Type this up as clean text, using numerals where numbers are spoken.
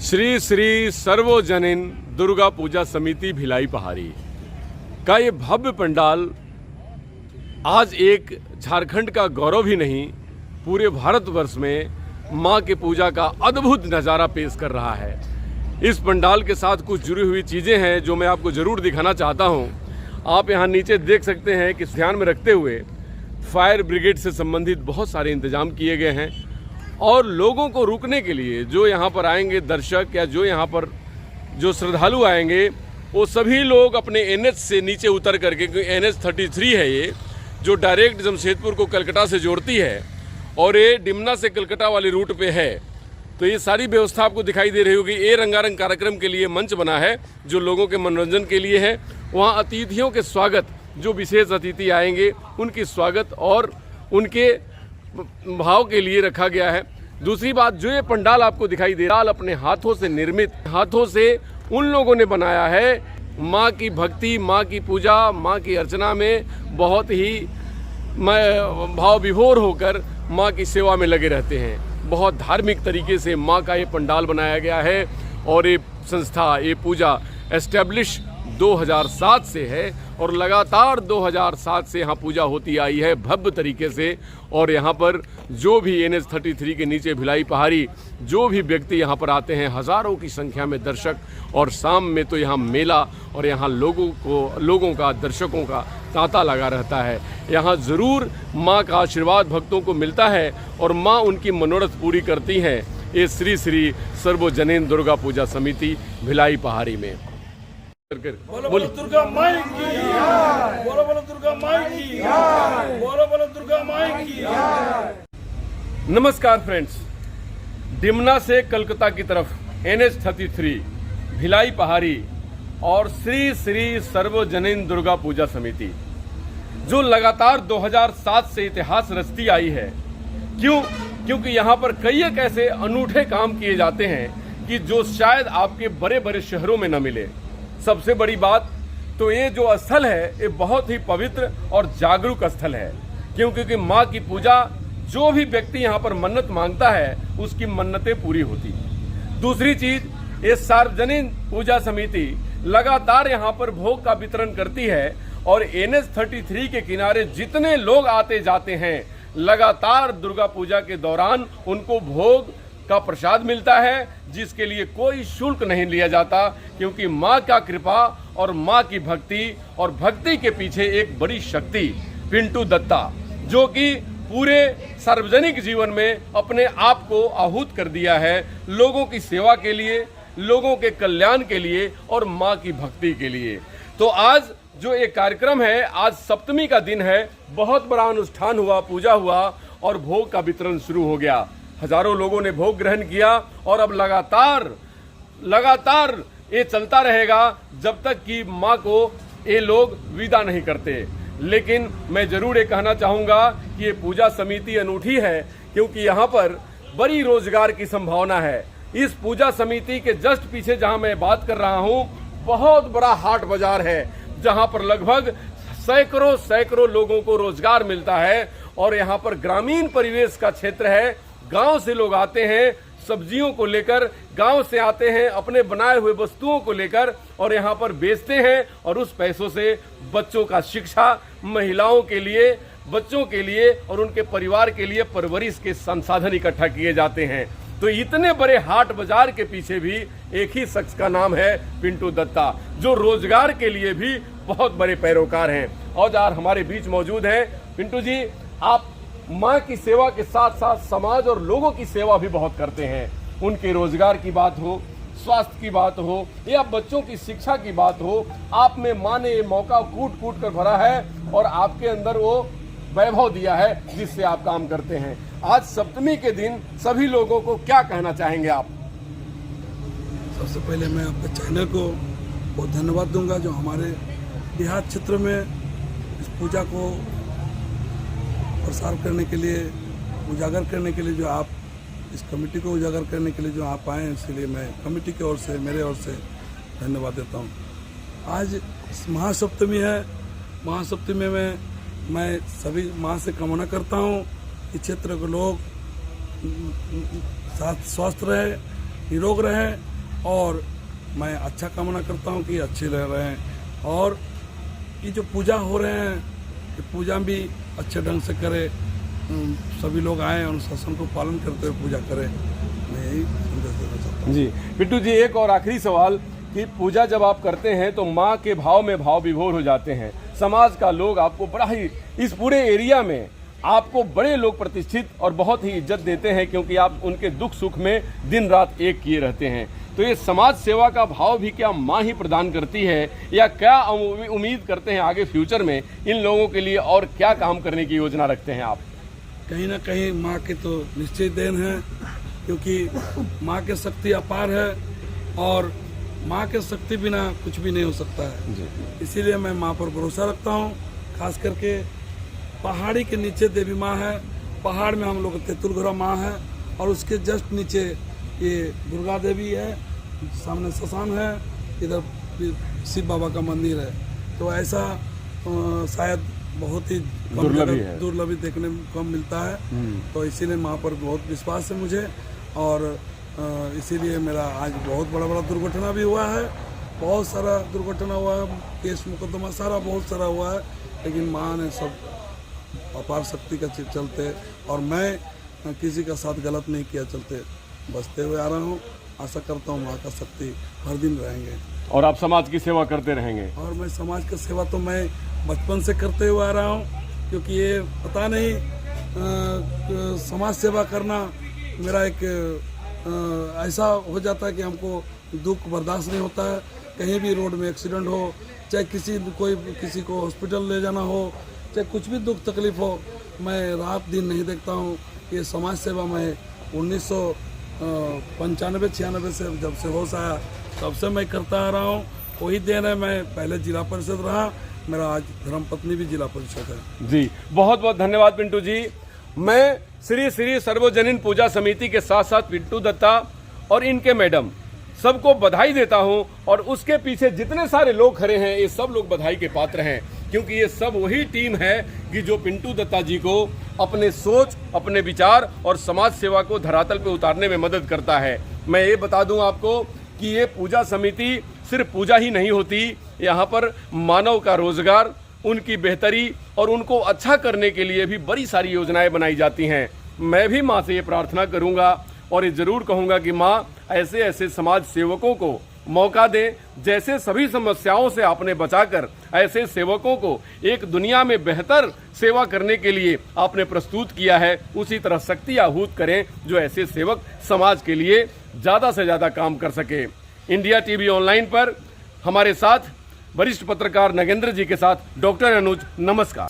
श्री श्री सर्वजनीन दुर्गा पूजा समिति भिलाई पहाड़ी का ये भव्य पंडाल आज एक झारखंड का गौरव ही नहीं, पूरे भारतवर्ष में मां की पूजा का अद्भुत नज़ारा पेश कर रहा है। इस पंडाल के साथ कुछ जुड़ी हुई चीज़ें हैं जो मैं आपको ज़रूर दिखाना चाहता हूं। आप यहां नीचे देख सकते हैं कि ध्यान में रखते हुए फायर ब्रिगेड से संबंधित बहुत सारे इंतजाम किए गए हैं और लोगों को रुकने के लिए जो यहाँ पर आएंगे दर्शक या जो यहाँ पर जो श्रद्धालु आएंगे वो सभी लोग अपने NH से नीचे उतर करके, क्योंकि NH 33 है ये, जो डायरेक्ट जमशेदपुर को कलकत्ता से जोड़ती है और ये डिमना से कलकत्ता वाले रूट पे है। तो ये सारी व्यवस्था आपको दिखाई दे रही होगी। ये रंगारंग कार्यक्रम के लिए मंच बना है जो लोगों के मनोरंजन के लिए है। वहाँ अतिथियों के स्वागत, जो विशेष अतिथि आएंगे उनकी स्वागत और उनके भाव के लिए रखा गया है। दूसरी बात, जो ये पंडाल आपको दिखाई दे रहा है अपने हाथों से निर्मित, हाथों से उन लोगों ने बनाया है। माँ की भक्ति, माँ की पूजा, माँ की अर्चना में बहुत ही भाव विभोर होकर माँ की सेवा में लगे रहते हैं। बहुत धार्मिक तरीके से माँ का ये पंडाल बनाया गया है और ये संस्था, ये पूजा एस्टेब्लिश 2007 से है और लगातार 2007 से यहाँ पूजा होती आई है भव्य तरीके से। और यहाँ पर जो भी NH 33 के नीचे भिलाई पहाड़ी जो भी व्यक्ति यहाँ पर आते हैं, हज़ारों की संख्या में दर्शक, और शाम में तो यहाँ मेला और यहाँ लोगों का, दर्शकों का तांता लगा रहता है। यहाँ ज़रूर माँ का आशीर्वाद भक्तों को मिलता है और माँ उनकी मनोरथ पूरी करती हैं। ये श्री श्री सर्वजनीन दुर्गा पूजा समिति भिलाई पहाड़ी में। बोलो बोलो दुर्गा माई की जय, बोलो बोलो दुर्गा माई की जय, बोलो बोलो दुर्गा माई की जय। नमस्कार फ्रेंड्स, डिमना से कलकत्ता की तरफ NH 33 भिलाई पहाड़ी और श्री श्री सर्वजनीन दुर्गा पूजा समिति जो लगातार 2007 से इतिहास रचती आई है। क्योंकि यहाँ पर कई एक ऐसे अनूठे काम किए जाते हैं कि जो शायद आपके बड़े बड़े शहरों में न मिले। सबसे बड़ी बात तो ये जो स्थल है ये बहुत ही पवित्र और जागरूक स्थल है, क्योंकि माँ की पूजा जो भी व्यक्ति यहाँ पर मन्नत मांगता है उसकी मन्नतें पूरी होती हैं। दूसरी चीज, ये सार्वजनिक पूजा समिति लगातार यहाँ पर भोग का वितरण करती है और NH 33 के किनारे जितने लोग आते जाते हैं लगातार दुर्गा पूजा के दौरान उनको भोग का प्रसाद मिलता है, जिसके लिए कोई शुल्क नहीं लिया जाता, क्योंकि माँ का कृपा और माँ की भक्ति, और भक्ति के पीछे एक बड़ी शक्ति पिंटू दत्ता, जो कि पूरे सार्वजनिक जीवन में अपने आप को आहूत कर दिया है लोगों की सेवा के लिए, लोगों के कल्याण के लिए और माँ की भक्ति के लिए। तो आज जो एक कार्यक्रम है, आज सप्तमी का दिन है, बहुत बड़ा अनुष्ठान हुआ, पूजा हुआ और भोग का वितरण शुरू हो गया। हजारों लोगों ने भोग ग्रहण किया और अब लगातार ये चलता रहेगा जब तक कि माँ को ये लोग विदा नहीं करते। लेकिन मैं जरूर ये कहना चाहूँगा कि ये पूजा समिति अनूठी है, क्योंकि यहाँ पर बड़ी रोजगार की संभावना है। इस पूजा समिति के जस्ट पीछे जहाँ मैं बात कर रहा हूँ, बहुत बड़ा हाट बाजार है जहाँ पर लगभग सैकड़ों लोगों को रोजगार मिलता है। और यहाँ पर ग्रामीण परिवेश का क्षेत्र है, गांव से लोग आते हैं सब्जियों को लेकर, गांव से आते हैं अपने बनाए हुए वस्तुओं को लेकर और यहाँ पर बेचते हैं और उस पैसों से बच्चों का शिक्षा, महिलाओं के लिए, बच्चों के लिए और उनके परिवार के लिए परवरिश के संसाधन इकट्ठा किए जाते हैं। तो इतने बड़े हाट बाजार के पीछे भी एक ही शख्स का नाम है पिंटू दत्ता, जो रोजगार के लिए भी बहुत बड़े पैरोकार हैं। और आज हमारे बीच मौजूद हैं पिंटू जी। आप माँ की सेवा के साथ साथ समाज और लोगों की सेवा भी बहुत करते हैं। उनके रोजगार की बात हो, स्वास्थ्य की बात हो या बच्चों की शिक्षा की बात हो, आप में माँ ने ये मौका कूट कर भरा है और आपके अंदर वो वैभव दिया है जिससे आप काम करते हैं। आज सप्तमी के दिन सभी लोगों को क्या कहना चाहेंगे आप? सबसे पहले मैं आपके चैनल को बहुत धन्यवाद दूंगा, जो हमारे देहात क्षेत्र में इस पूजा को प्रसार करने के लिए, उजागर करने के लिए, जो आप इस कमेटी को उजागर करने के लिए जो आप आए, इसलिए मैं कमेटी की ओर से, मेरे ओर से धन्यवाद देता हूँ। आज महासप्तमी है। महासप्तमी में मैं सभी माँ से कामना करता हूँ कि क्षेत्र के लोग साथ स्वस्थ रहे, निरोग रहे और मैं अच्छा कामना करता हूँ कि अच्छे रह रहे हैं। और ये जो पूजा हो रहे हैं, ये पूजा भी अच्छे ढंग से करे, सभी लोग आए अनुशासन को पालन करते हुए पूजा करें। मैं यही संदेश देना चाहता हूँ। जी पिंटू जी, एक और आखिरी सवाल कि पूजा जब आप करते हैं तो माँ के भाव में भाव विभोर हो जाते हैं। समाज का लोग आपको बड़ा ही, इस पूरे एरिया में आपको बड़े लोग प्रतिष्ठित और बहुत ही इज्जत देते हैं, क्योंकि आप उनके दुख सुख में दिन रात एक किए रहते हैं। तो ये समाज सेवा का भाव भी क्या माँ ही प्रदान करती है, या क्या उम्मीद करते हैं आगे फ्यूचर में इन लोगों के लिए, और क्या काम करने की योजना रखते हैं आप? कहीं ना कहीं माँ की तो निश्चित देन है, क्योंकि माँ की शक्ति अपार है और माँ के शक्ति बिना कुछ भी नहीं हो सकता है। इसीलिए मैं माँ पर भरोसा रखता हूँ। खास करके पहाड़ी के नीचे देवी माँ है, पहाड़ में हम लोग तेतुलगोरा माँ है, और उसके जस्ट नीचे ये दुर्गा देवी है, सामने शसान है, इधर शिव बाबा का मंदिर है। तो ऐसा शायद बहुत ही दुर्लभ देखने में कम मिलता है। तो इसीलिए माँ पर बहुत विश्वास है मुझे, और इसीलिए मेरा आज बहुत बड़ा दुर्घटना भी हुआ है, बहुत सारा दुर्घटना हुआ है, केस मुकदमा सारा बहुत सारा हुआ है, लेकिन माँ ने सब अपार शक्ति का चलते, और मैं किसी का साथ गलत नहीं किया चलते बचते हुए आ रहा हूँ। आशा करता हूँ माँ का शक्ति हर दिन रहेंगे, और आप समाज की सेवा करते रहेंगे। और मैं समाज की सेवा तो मैं बचपन से करते हुए आ रहा हूँ, क्योंकि ये पता नहीं समाज सेवा करना मेरा एक ऐसा हो जाता है कि हमको दुख बर्दाश्त नहीं होता है। कहीं भी रोड में एक्सीडेंट हो, चाहे किसी को हॉस्पिटल ले जाना हो, चाहे कुछ भी दुख तकलीफ हो, मैं रात दिन नहीं देखता हूँ। ये समाज सेवा मैं 1995-96 से जब से होश आया तब से मैं करता आ रहा हूँ। वही देन है, मैं पहले जिला परिषद रहा, मेरा आज धर्मपत्नी भी जिला परिषद है। जी बहुत बहुत धन्यवाद पिंटू जी। मैं श्री श्री सर्वजनीन पूजा समिति के साथ साथ पिंटू दत्ता और इनके मैडम सबको बधाई देता हूं, और उसके पीछे जितने सारे लोग खड़े हैं ये सब लोग बधाई के पात्र हैं, क्योंकि ये सब वही टीम है कि जो पिंटू दत्ता जी को अपने सोच, अपने विचार और समाज सेवा को धरातल पे उतारने में मदद करता है। मैं ये बता दूं आपको कि ये पूजा समिति सिर्फ पूजा ही नहीं होती, यहाँ पर मानव का रोजगार, उनकी बेहतरी और उनको अच्छा करने के लिए भी बड़ी सारी योजनाएं बनाई जाती हैं। मैं भी माँ से ये प्रार्थना करूँगा और ये जरूर कहूँगा कि माँ ऐसे ऐसे समाज सेवकों को मौका दें, जैसे सभी समस्याओं से आपने बचाकर ऐसे सेवकों को एक दुनिया में बेहतर सेवा करने के लिए आपने प्रस्तुत किया है, उसी तरह शक्ति आहूत करें जो ऐसे सेवक समाज के लिए ज़्यादा से ज़्यादा काम कर सके। इंडिया टीवी ऑनलाइन पर हमारे साथ वरिष्ठ पत्रकार नगेंद्र जी के साथ डॉक्टर अनुज, नमस्कार।